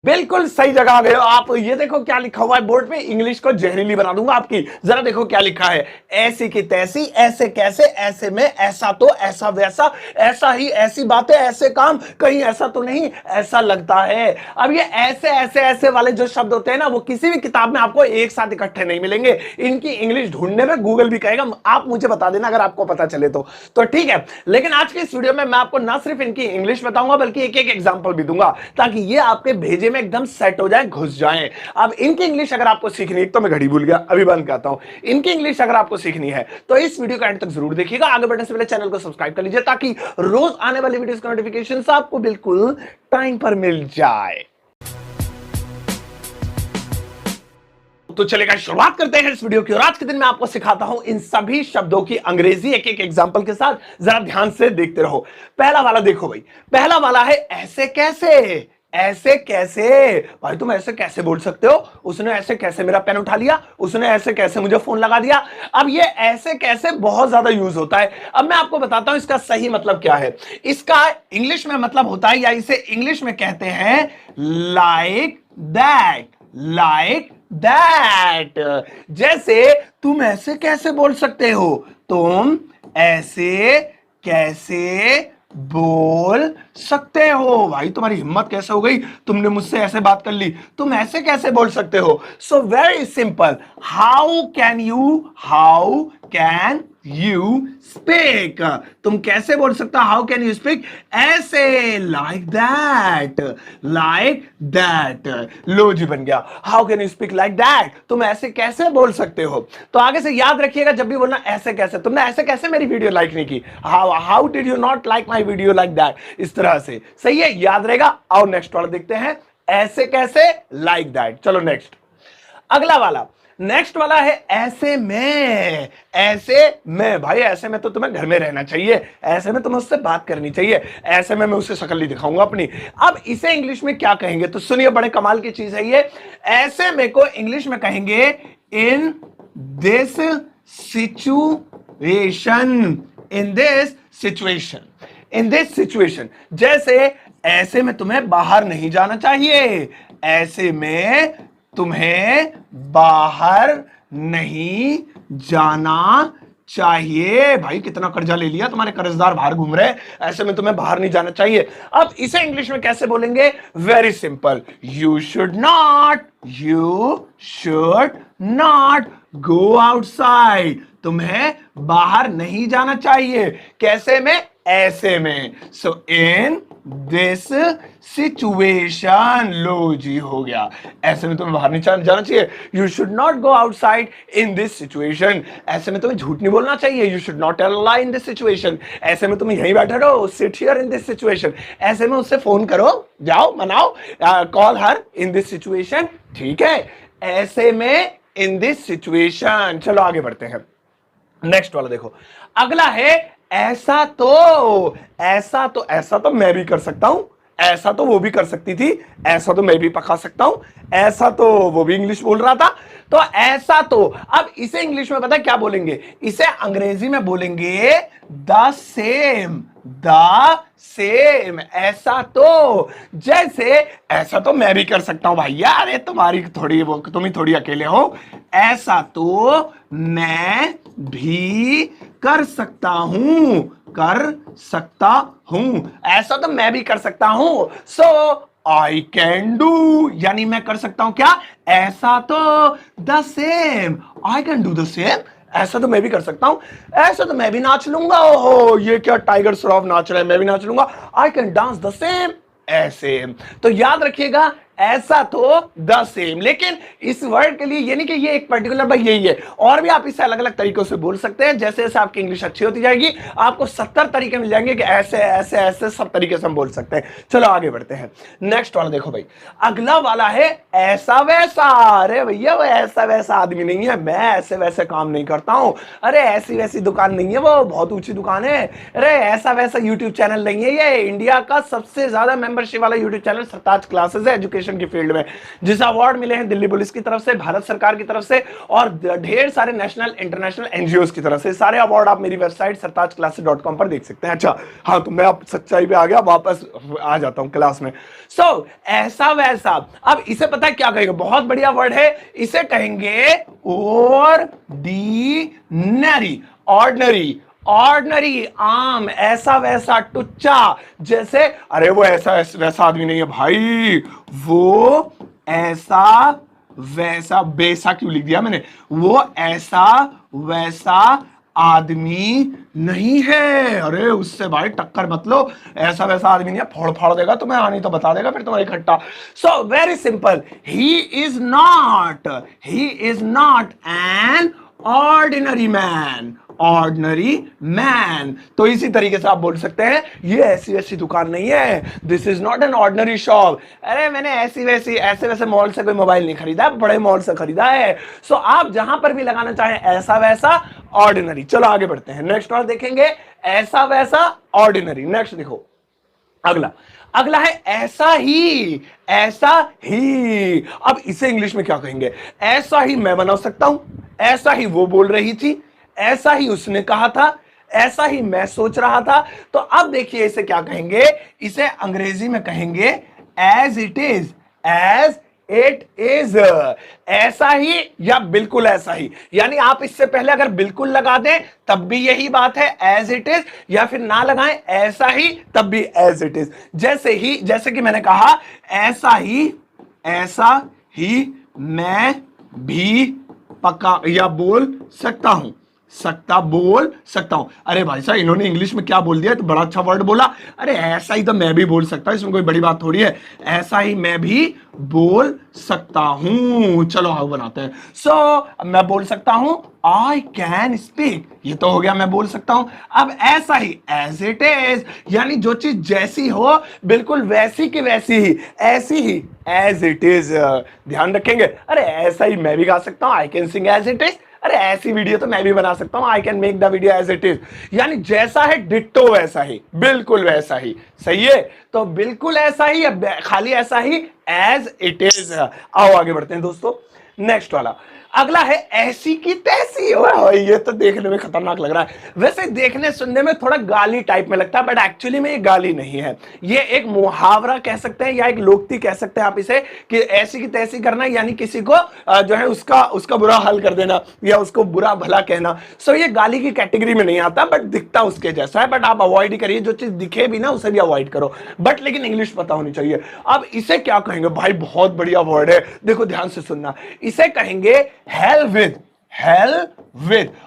बिल्कुल सही जगह आ गए हो आप। ये देखो क्या लिखा हुआ है बोर्ड पे, इंग्लिश को जहरीली बना दूंगा आपकी। जरा देखो क्या लिखा है, ऐसी की तैसी, ऐसे कैसे, ऐसे में, ऐसा तो, ऐसा वैसा, ऐसा ही, ऐसी बातें, ऐसे काम, कहीं ऐसा तो नहीं, ऐसा लगता है। अब ये ऐसे ऐसे ऐसे वाले जो शब्द होते हैं ना, वो किसी भी किताब में आपको एक साथ इकट्ठे नहीं मिलेंगे। इनकी इंग्लिश ढूंढने में गूगल भी कहेगा, आप मुझे बता देना अगर आपको पता चले तो ठीक है। लेकिन आज की इस वीडियो में मैं आपको ना सिर्फ इनकी इंग्लिश बताऊंगा बल्कि एक एक एग्जाम्पल भी दूंगा, ताकि ये आपके भेजे में एकदम सेट हो जाए, घुस जाएं। अब इनकी इंग्लिश अगर आपको सीखनी है, तो मैं घड़ी भूल गया, अभी बंद करता हूं। इनकी इंग्लिश अगर आपको सीखनी है तो इस वीडियो को एंड तक जरूर देखिएगा। आगे बढ़ने से पहले चैनल को सब्सक्राइब कर लीजिए, ताकि रोज आने वाली वीडियोस का नोटिफिकेशन आपको बिल्कुल टाइम पर मिल जाए। तो चलेगा, शुरुआत करते हैं इस वीडियो की। और आज के दिन मैं आपको सिखाता हूं इन सभी शब्दों की अंग्रेजी एक एक एग्जांपल के साथ। जरा ध्यान से देखते रहो। पहला वाला देखो भाई, पहला वाला है ऐसे कैसे। ऐसे कैसे भाई, तुम ऐसे कैसे बोल सकते हो? उसने ऐसे कैसे मेरा पेन उठा लिया, उसने ऐसे कैसे मुझे फोन लगा दिया। अब ये ऐसे कैसे बहुत ज्यादा यूज होता है। अब मैं आपको बताता हूं इसका सही मतलब क्या है। इसका इंग्लिश में मतलब होता है, या इसे इंग्लिश में कहते हैं लाइक दैट। लाइक दैट, जैसे तुम ऐसे कैसे बोल सकते हो, तुम ऐसे कैसे बोल सकते हो। भाई तुम्हारी हिम्मत कैसे हो गई, तुमने मुझसे ऐसे बात कर ली, तुम ऐसे कैसे बोल सकते हो। So very simple, how can you speak, तुम कैसे बोल सकते हो, हाउ कैन यू स्पीक, ऐसे, लाइक दैट, लाइक दैट। लो जी बन गया, how can you speak like that, तुम ऐसे कैसे बोल सकते हो। तो आगे से याद रखिएगा, जब भी बोलना ऐसे कैसे, तुमने ऐसे कैसे मेरी वीडियो लाइक नहीं की, how did you not like my video like that, इस तरह से। सही है, याद रहेगा। आओ नेक्स्ट वाला देखते हैं, ऐसे कैसे, लाइक दैट। चलो नेक्स्ट, अगला वाला, नेक्स्ट वाला है ऐसे में। ऐसे में भाई, ऐसे में तो तुम्हें घर में रहना चाहिए, ऐसे में तुम्हें उससे बात करनी चाहिए, ऐसे में मैं उसे शक्ल नहीं दिखाऊंगा अपनी। अब इसे इंग्लिश में क्या कहेंगे, तो सुनिए, बड़े कमाल की चीज है ये। ऐसे में को इंग्लिश में कहेंगे इन this situation. In this situation, in this situation. जैसे ऐसे में तुम्हें बाहर नहीं जाना चाहिए, ऐसे में तुम्हें बाहर नहीं जाना चाहिए। भाई कितना कर्जा ले लिया, तुम्हारे कर्जदार बाहर घूम रहे हैं, ऐसे में तुम्हें बाहर नहीं जाना चाहिए। अब इसे इंग्लिश में कैसे बोलेंगे, very simple, you should not go outside, तुम्हें बाहर नहीं जाना चाहिए। कैसे में, ऐसे में। सो इन दिस सिचुएशन, लो जी हो गया, ऐसे में तुम्हें बाहर नहीं जाना चाहिए। You should not go outside in this situation, ऐसे में तुम्हें झूठ नहीं बोलना चाहिए। You should not tell lie in this situation, ऐसे में तुम यहीं बैठे रहो, sit here in this situation, ऐसे में उससे फोन करो, जाओ मनाओ, call her in this situation, ठीक है, ऐसे में, इन दिस सिचुएशन। चलो आगे बढ़ते हैं, नेक्स्ट वाला देखो। अगला है ऐसा तो। ऐसा तो मैं भी कर सकता हूं, ऐसा तो वो भी कर सकती थी, ऐसा तो मैं भी पका सकता हूं, ऐसा तो वो भी इंग्लिश बोल रहा था। तो ऐसा तो, अब इसे इंग्लिश में पता है क्या बोलेंगे, इसे अंग्रेजी में बोलेंगे द सेम। द सेम, ऐसा तो। जैसे ऐसा तो मैं भी कर सकता हूं भैया, अरे तुम्हारी थोड़ी वो, तुम ही थोड़ी अकेले हो, ऐसा तो मैं भी कर सकता हूं, ऐसा तो मैं भी कर सकता हूं। सो आई कैन डू, यानी मैं कर सकता हूं क्या, ऐसा तो, the same, I can do the same, ऐसा तो मैं भी कर सकता हूं, ऐसा तो मैं भी नाच लूंगा। ओहो, ये क्या टाइगर श्रॉफ नाच रहा है, मैं भी नाच लूंगा। I can dance the same, ऐसे। तो याद रखिएगा, ऐसा तो, द सेम। लेकिन इस वर्ड के लिए ये नहीं कि ये एक पर्टिकुलर भाई यही है, और भी आप इसे अलग अलग तरीकों से बोल सकते हैं। जैसे जैसे आपकी इंग्लिश अच्छी होती जाएगी, आपको 70 तरीके मिल जाएंगे कि ऐसे ऐसे ऐसे सब तरीके से हम बोल सकते हैं। चलो आगे बढ़ते हैं, नेक्स्ट वाला देखो भाई। अगला वाला है ऐसा वैसा। अरे भैया वो ऐसा वैसा आदमी नहीं है, मैं ऐसे वैसे काम नहीं करता हूं, अरे ऐसी वैसी दुकान नहीं है, वो बहुत ऊंची दुकान है, अरे ऐसा वैसा यूट्यूब चैनल नहीं है, ये इंडिया का सबसे ज्यादा मेंबरशिप वाला यूट्यूब चैनल सरताज क्लासेस है, एजुकेशन कम्युनिकेशन की फील्ड में, जिसे अवार्ड मिले हैं दिल्ली पुलिस की तरफ से, भारत सरकार की तरफ से और ढेर सारे नेशनल इंटरनेशनल एनजीओ की तरफ से। सारे अवार्ड आप मेरी वेबसाइट sartajclasses.com पर देख सकते हैं। अच्छा हाँ, तो मैं अब सच्चाई पे आ गया, वापस आ जाता हूं क्लास में। सो ऐसा वैसा, अब इसे पता है क्या कहेंगे, बहुत बढ़िया वर्ड है, इसे कहेंगे ऑर्डिनरी। ऑर्डिनरी, ऑर्डिनरी, आम, ऐसा वैसा, टुच्चा। जैसे अरे वो ऐसा वैसा आदमी नहीं है भाई, वो ऐसा वैसा, बेसा क्यों लिख दिया मैंने, वो ऐसा वैसा आदमी नहीं है। अरे उससे भाई टक्कर मत लो, ऐसा वैसा आदमी नहीं है, फोड़ फाड़ देगा तुम्हें, आनी तो बता देगा फिर तुम्हारी खट्टा। So very simple, he is not an ordinary man. Ordinary man, तो इसी तरीके से आप बोल सकते हैं ये ऐसी वैसी दुकान नहीं है, this is not an ordinary shop. अरे मैंने ऐसी वैसी ऐसे वैसे मॉल से कोई मोबाइल नहीं खरीदा, बड़े मॉल से खरीदा है। सो आप जहां पर भी लगाना चाहें ऐसा वैसा, ऑर्डिनरी। चलो आगे बढ़ते हैं, नेक्स्ट और देखेंगे ऐसा वैसा, ऑर्डिनरी। नेक्स्ट देखो, अगला है ऐसा ही। ऐसा ही, अब इसे इंग्लिश में क्या कहेंगे, ऐसा ही मैं बना सकता हूं, ऐसा ही वो बोल रही थी, ऐसा ही उसने कहा था, ऐसा ही मैं सोच रहा था। तो अब देखिए इसे क्या कहेंगे, इसे अंग्रेजी में कहेंगे as it is. As it is, ऐसा ही या बिल्कुल ऐसा ही। यानी आप इससे पहले अगर बिल्कुल लगा दें तब भी यही बात है एज इट इज, या फिर ना लगाएं ऐसा ही तब भी एज इट इज। जैसे कि मैंने कहा ऐसा ही मैं भी पका या बोल सकता हूं, बोल सकता हूं। अरे भाई साहब इन्होंने इंग्लिश में क्या बोल दिया, तो बड़ा अच्छा वर्ड बोला। अरे ऐसा ही तो मैं भी बोल सकता हूं, इसमें कोई बड़ी बात थोड़ी है, ऐसा ही मैं भी बोल सकता हूं। चलो हाउ बनाते हैं। सो मैं बोल सकता हूं, आई कैन स्पीक, ये तो हो गया मैं बोल सकता हूं। अब ऐसा ही एज इट इज, यानी जो चीज जैसी हो बिल्कुल वैसी की वैसी ही, ऐसी ही एज इट इज। ध्यान रखेंगे, अरे ऐसा ही मैं भी गा सकता हूं, I can sing as it is. अरे ऐसी वीडियो तो मैं भी बना सकता हूं, I can make the video as it is. यानी जैसा है डिट्टो वैसा ही, बिल्कुल वैसा ही। सही है, तो बिल्कुल ऐसा ही या खाली ऐसा ही, एज इट इज। आओ आगे बढ़ते हैं दोस्तों, नेक्स्ट वाला। अगला है ऐसी की तैसी। ओए ये तो देखने में खतरनाक लग रहा है, वैसे देखने सुनने में थोड़ा गाली टाइप में लगता है, बट एक्चुअली में ये गाली नहीं है, ये एक मुहावरा कह सकते हैं या एक लोकती कह सकते हैं आप इसे, कि ऐसी की तैसी करना, यानी किसी को जो है उसका बुरा हाल कर देना या उसको बुरा भला कहना। सो ये गाली की कैटेगरी में नहीं आता, बट दिखता उसके जैसा है, बट आप अवॉइड ही करिए, जो चीज दिखे भी ना उसे भी अवॉइड करो, बट लेकिन इंग्लिश पता होनी चाहिए। अब इसे क्या कहेंगे भाई, बहुत बढ़िया वर्ड है, देखो ध्यान से सुनना, इसे कहेंगे हेल विद।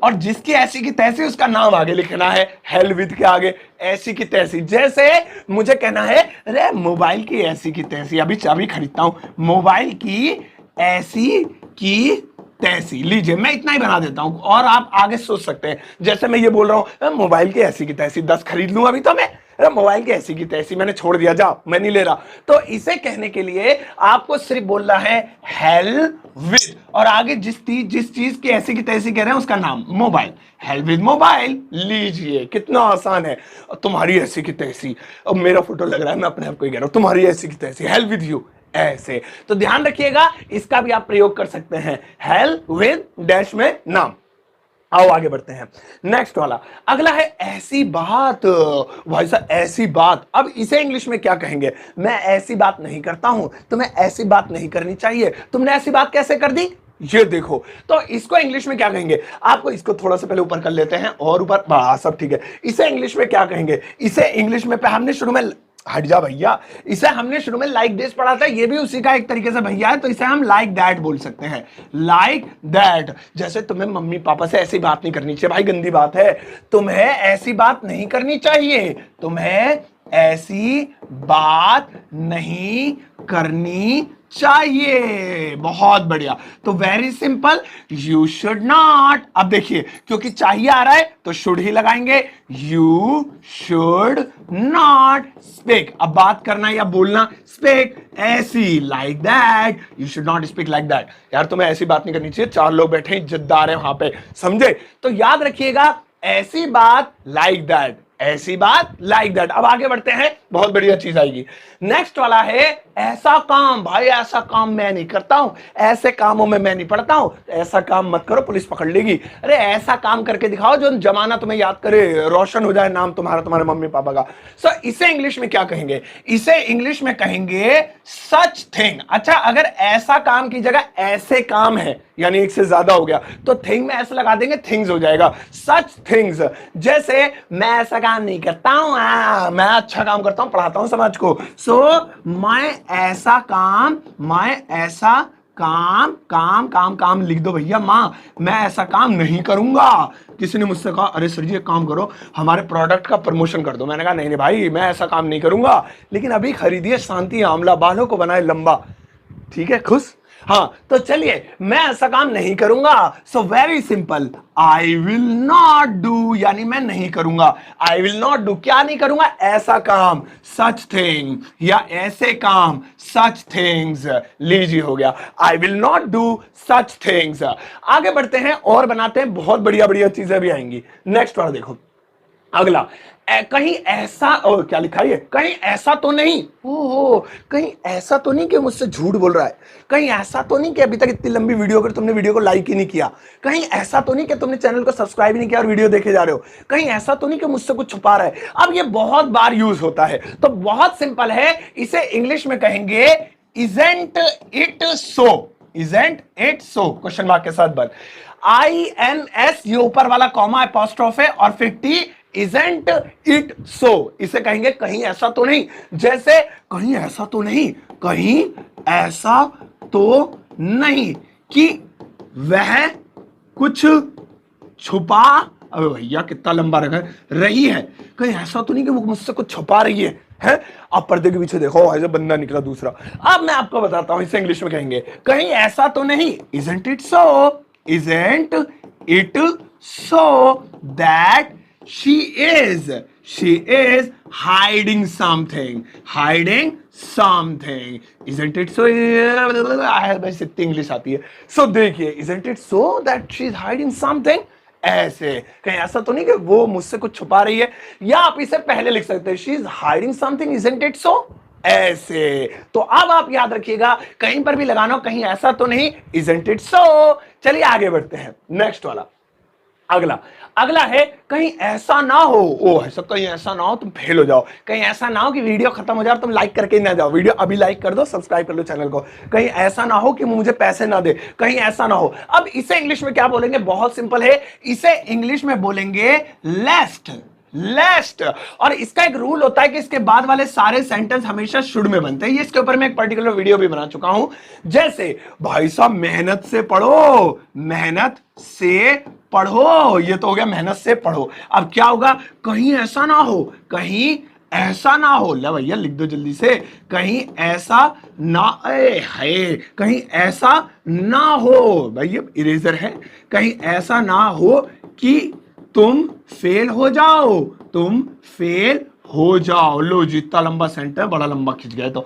और जिसकी ऐसी की तैसी उसका नाम आगे लिखना है, हेल विद के आगे ऐसी की तैसी। जैसे मुझे कहना है अरे मोबाइल की ऐसी की तैसी, अभी चाबी खरीदता हूं, मोबाइल की ऐसी की तैसी। लीजिए मैं इतना ही बना देता हूं और आप आगे सोच सकते हैं। जैसे मैं ये बोल रहा हूं मोबाइल की ऐसी की तैसी 10 खरीद लूं अभी तो मैं, मोबाइल की ऐसी की तैसी मैंने छोड़ दिया, जा मैं नहीं ले रहा। तो इसे कहने के लिए आपको सिर्फ बोलना है हेल विद, और आगे जिस चीज की ऐसी की तैसी कह रहे हैं उसका नाम, मोबाइल, हेल विद मोबाइल। लीजिए कितना आसान है, तुम्हारी ऐसी की तैसी, अब मेरा फोटो लग रहा है, मैं अपने आप को ही कह रहा हूं तुम्हारी ऐसी की तैसी, हेल विद यू, ऐसे। तो ध्यान रखिएगा, इसका भी आप प्रयोग कर सकते हैं, हेल विद डैश में नाम। आओ आगे बढ़ते हैं, नेक्स्ट वाला। अगला है ऐसी बात। भाई साहब ऐसी बात, अब इसे इंग्लिश में क्या कहेंगे, मैं ऐसी बात नहीं करता हूं, तुम्हें ऐसी बात नहीं करनी चाहिए, तुमने ऐसी बात कैसे कर दी, ये देखो। तो इसको इंग्लिश में क्या कहेंगे, आपको इसको थोड़ा सा पहले ऊपर कर लेते हैं और ऊपर, सब ठीक है। इसे इंग्लिश में क्या कहेंगे, इसे इंग्लिश में हमने शुरू में, हट जा भैया, इसे हमने शुरू में लाइक दिस पढ़ा था, ये भी उसी का एक तरीके से भैया है, तो इसे हम लाइक दैट बोल सकते हैं, लाइक दैट। जैसे तुम्हें मम्मी पापा से ऐसी बात नहीं करनी चाहिए, भाई गंदी बात है, तुम्हें ऐसी बात नहीं करनी चाहिए, तुम्हें ऐसी बात नहीं करनी चाहिए। बहुत बढ़िया, तो very simple, you should not. अब देखिए क्योंकि चाहिए आ रहा है तो शुड ही लगाएंगे, यू शुड नॉट स्पीक। अब बात करना या बोलना, स्पीक ऐसी, like that, you should not speak like that. यार तुम्हें ऐसी बात नहीं करनी चाहिए, 4 लोग बैठे हैं, इज्जतदार है वहां पे, समझे। तो याद रखिएगा ऐसी बात लाइक दैट, ऐसी बात, लाइक दैट। अब आगे बढ़ते हैं, बहुत बढ़िया चीज आएगी। नेक्स्ट वाला है ऐसा काम। भाई ऐसा काम मैं नहीं करता हूं, ऐसे कामों में मैं नहीं पड़ता हूं, ऐसा काम मत करो पुलिस पकड़ लेगी। अरे ऐसा काम करके दिखाओ जो जमाना तुम्हें याद करे, रोशन हो जाए नाम तुम्हारा, तुम्हारे मम्मी पापा का। सो इसे इंग्लिश में क्या कहेंगे? इसे इंग्लिश में कहेंगे सच थिंग। अच्छा, अगर ऐसा काम की जगह ऐसे काम है, यानी एक से ज्यादा हो गया, तो थिंग में ऐसा लगा देंगे, थिंग्स हो जाएगा। सच थिंग्स, जैसे मैं ऐसा काम नहीं करता हूं, मैं अच्छा काम करता हूं, पढ़ाता हूं समाज को। सो मैं ऐसा काम काम काम काम लिख दो भैया। मां, मैं ऐसा काम नहीं करूंगा। किसी ने मुझसे कहा अरे सर जी एक काम करो, हमारे प्रोडक्ट का प्रमोशन कर दो। मैंने कहा नहीं नहीं भाई, मैं ऐसा काम नहीं करूंगा, लेकिन अभी खरीदिए शांति आंवला, बालों को बनाए लंबा। ठीक है, खुश? हाँ, तो चलिए, मैं ऐसा काम नहीं करूंगा। So very simple, I will not do, यानी मैं नहीं करूंगा। आई विल नॉट डू, क्या नहीं करूंगा? ऐसा काम, सच थिंग, या ऐसे काम, सच थिंग्स। लीजिए, हो गया, I will not do such things. आगे बढ़ते हैं और बनाते हैं, बहुत बढ़िया बढ़िया चीजें भी आएंगी। नेक्स्ट वाला देखो, अगला, कहीं ऐसा, क्या लिखा है? कहीं ऐसा तो नहीं, ओहो, कहीं ऐसा तो नहीं कि मुझसे झूठ बोल रहा है, कहीं ऐसा तो नहीं कि अभी तक इतनी लंबी वीडियो कर तुमने वीडियो को लाइक ही नहीं किया, कहीं ऐसा तो नहीं कि तुमने चैनल को सब्सक्राइब ही नहीं किया और वीडियो देखे जा रहे हो, कहीं ऐसा तो नहीं कि मुझसे कुछ छुपा रहा है। अब ये बहुत बार यूज होता है, तो बहुत सिंपल है, इसे इंग्लिश में कहेंगे isn't it so. Isn't it so, question mark के साथ बन, INS, ये ऊपर वाला कॉमा एपोस्ट्रोफ है, और फिर T, इजंट इट सो। इसे कहेंगे कहीं ऐसा तो नहीं। जैसे कहीं ऐसा तो नहीं, कहीं ऐसा तो नहीं कि वह कुछ छुपा, अबे भैया कितना लंबा रखा रही है, कहीं ऐसा तो नहीं कि वो मुझसे कुछ छुपा रही है, हैं? अब पर्दे के पीछे देखो, ऐसे बंदा निकला दूसरा। अब मैं आपको बताता हूं, इसे इंग्लिश में कहेंगे कहीं ऐसा तो नहीं, isn't it so, isn't it so that she is hiding something, isn't it so? बस इतनी इंग्लिश आती है। सो देखिए, isn't it so that she is hiding something, ऐसे, कहीं ऐसा तो नहीं कि वो मुझसे कुछ छुपा रही है, या आप इसे पहले लिख सकते हैं, she is hiding something, isn't it so, ऐसे। तो अब आप याद रखिएगा, कहीं पर भी लगाना हो, कहीं ऐसा तो नहीं, isn't it so। चलिए आगे बढ़ते हैं, नेक्स्ट वाला, अगला है कहीं ऐसा ना हो। ओ ऐसा, कहीं ऐसा ना हो तुम फेल हो जाओ, कहीं ऐसा ना हो कि वीडियो खत्म हो जाए और तुम लाइक करके ना जाओ। वीडियो अभी लाइक कर दो, सब्सक्राइब कर लो चैनल को। कहीं ऐसा ना हो कि मुझे पैसे ना दे, कहीं ऐसा ना हो। अब इसे इंग्लिश में क्या बोलेंगे? बहुत सिंपल है, इसे इंग्लिश में बोलेंगे लेस्ट। लेस्ट, और इसका एक रूल होता है कि इसके बाद वाले सारे सेंटेंस हमेशा शुड में बनते हैं। ये इसके ऊपर मैं एक पर्टिकुलर वीडियो भी बना चुका हूं। जैसे भाई साहब मेहनत से पढ़ो, मेहनत से पढ़ो, ये तो हो गया मेहनत से पढ़ो। अब क्या होगा? कहीं ऐसा ना हो, कहीं ऐसा ना हो, ले भैया लिख दो जल्दी से, कहीं ऐसा ना, है कहीं ऐसा ना हो, भैया इरेजर है, कहीं ऐसा ना हो कि तुम फेल हो जाओ, तुम फेल हो जाओ। लो जी, इतना लंबा सेंटेंस, बड़ा लंबा खिंच गया। तो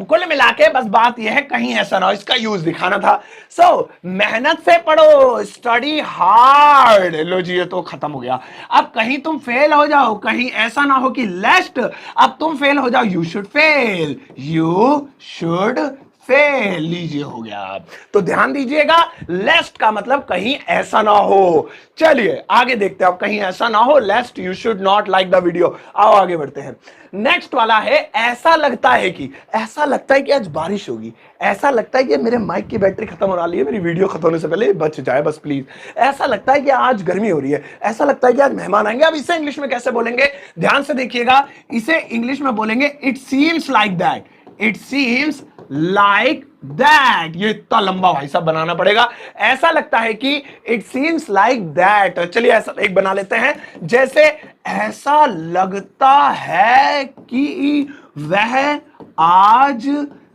कुल मिला के बस बात यह है, कहीं ऐसा ना हो, इसका यूज दिखाना था। सो मेहनत से पढ़ो, स्टडी हार्ड। लो जी, ये तो खत्म हो गया। अब कहीं तुम फेल हो जाओ, कहीं ऐसा ना हो कि लेस्ट, अब तुम फेल हो जाओ, you should fail, you should fail. लीजिए, हो गया। तो ध्यान दीजिएगा, लेस्ट का मतलब कहीं ऐसा ना हो। चलिए आगे देखते हैं, अब कहीं ऐसा ना हो, लेस्ट you should not like the video. आओ आगे बढ़ते हैं। नेक्स्ट वाला है ऐसा लगता है कि, ऐसा लगता है कि आज बारिश होगी, ऐसा लगता है कि मेरे माइक की बैटरी खत्म हो रही है, मेरी वीडियो खत्म होने से पहले बच जाए बस प्लीज। ऐसा लगता है कि आज गर्मी हो रही है, ऐसा लगता है कि आज मेहमान आएंगे। अब इसे इंग्लिश में कैसे बोलेंगे? ध्यान से देखिएगा, इसे इंग्लिश में बोलेंगे it seems like that, it seems like that. ये इतना लंबा भाई साहब बनाना पड़ेगा। ऐसा लगता है कि इट सीम्स लाइक दैट। चलिए ऐसा एक बना लेते हैं, जैसे ऐसा लगता है कि वह आज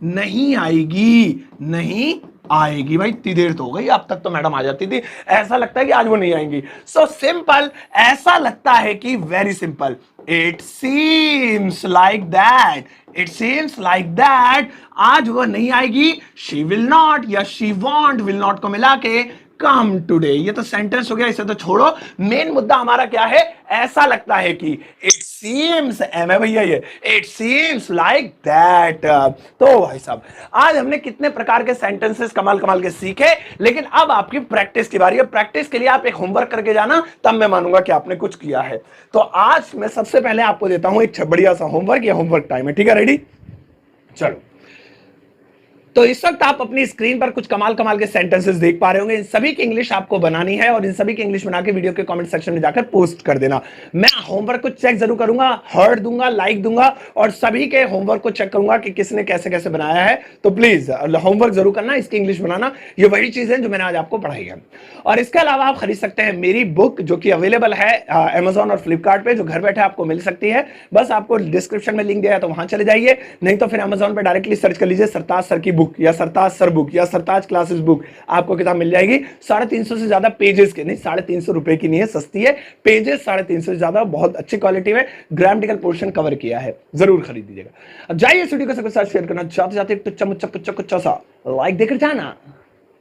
नहीं आएगी, नहीं आएगी। भाई इतनी देर तो हो गई, अब तक तो मैडम आ जाती थी। ऐसा लगता है कि आज वो नहीं आएंगी। सो सिंपल, ऐसा लगता है कि, very simple, it seems like that, it seems like that आज वह नहीं आएगी। शी विल नॉट या शी वॉन्ट, विल नॉट को मिला के कम टुडे, ये तो सेंटेंस हो गया, इसे तो छोड़ो। मेन मुद्दा हमारा क्या है? ऐसा लगता है कि, इट सीम्स, एम है भैया ये, इट सीम्स लाइक दैट। तो भाई साहब, आज हमने कितने प्रकार के सेंटेंसेस कमाल कमाल के सीखे, लेकिन अब आपकी प्रैक्टिस की बारी है। प्रैक्टिस के लिए आप एक होमवर्क करके जाना, तब मैं मानूंगा कि आपने कुछ किया है। तो आज मैं सबसे पहले आपको देता हूं एक बढ़िया सा होमवर्क। या होमवर्क टाइम है, ठीक है? रेडी? चलो। तो इस वक्त आप अपनी स्क्रीन पर कुछ कमाल कमाल के सेंटेंसेस देख पा रहे होंगे। इन सभी की इंग्लिश आपको बनानी है और इन सभी की इंग्लिश बना के वीडियो के कमेंट सेक्शन में जाकर पोस्ट कर देना। मैं होमवर्क को चेक जरूर करूंगा, हार्ट दूंगा, लाइक दूंगा और सभी के होमवर्क को चेक करूंगा कि किसने कैसे कैसे बनाया है। तो प्लीज होमवर्क जरूर करना, इसकी इंग्लिश बनाना। ये वही चीज है जो मैंने आज आपको पढ़ाई है। और इसके अलावा आप खरीद सकते हैं मेरी बुक, जो कि अवेलेबल है अमेजॉन और फ्लिपकार्ट पे, जो घर बैठे आपको मिल सकती है। बस आपको डिस्क्रिप्शन में लिंक दिया है तो वहां चले जाइए, नहीं तो फिर अमेजॉन पे डायरेक्टली सर्च कर लीजिए सरताज सर की बुक या सरताज सर बुक या सरताज क्लासेस बुक, आपको किताब मिल जाएगी। 350 से ज्यादा पेजेस के, नहीं 350 रुपए की नहीं है, सस्ती है। पेजेस 350 से ज्यादा, बहुत अच्छी क्वालिटी में ग्रामेटिकल पोर्शन कवर किया है, जरूर खरीद लीजिएगा। अब जाइए, वीडियो को सबके साथ शेयर करना, जाते जाते टुच्चा मुच्चा पुच्चा कुच्चा सा लाइक देकर जाना।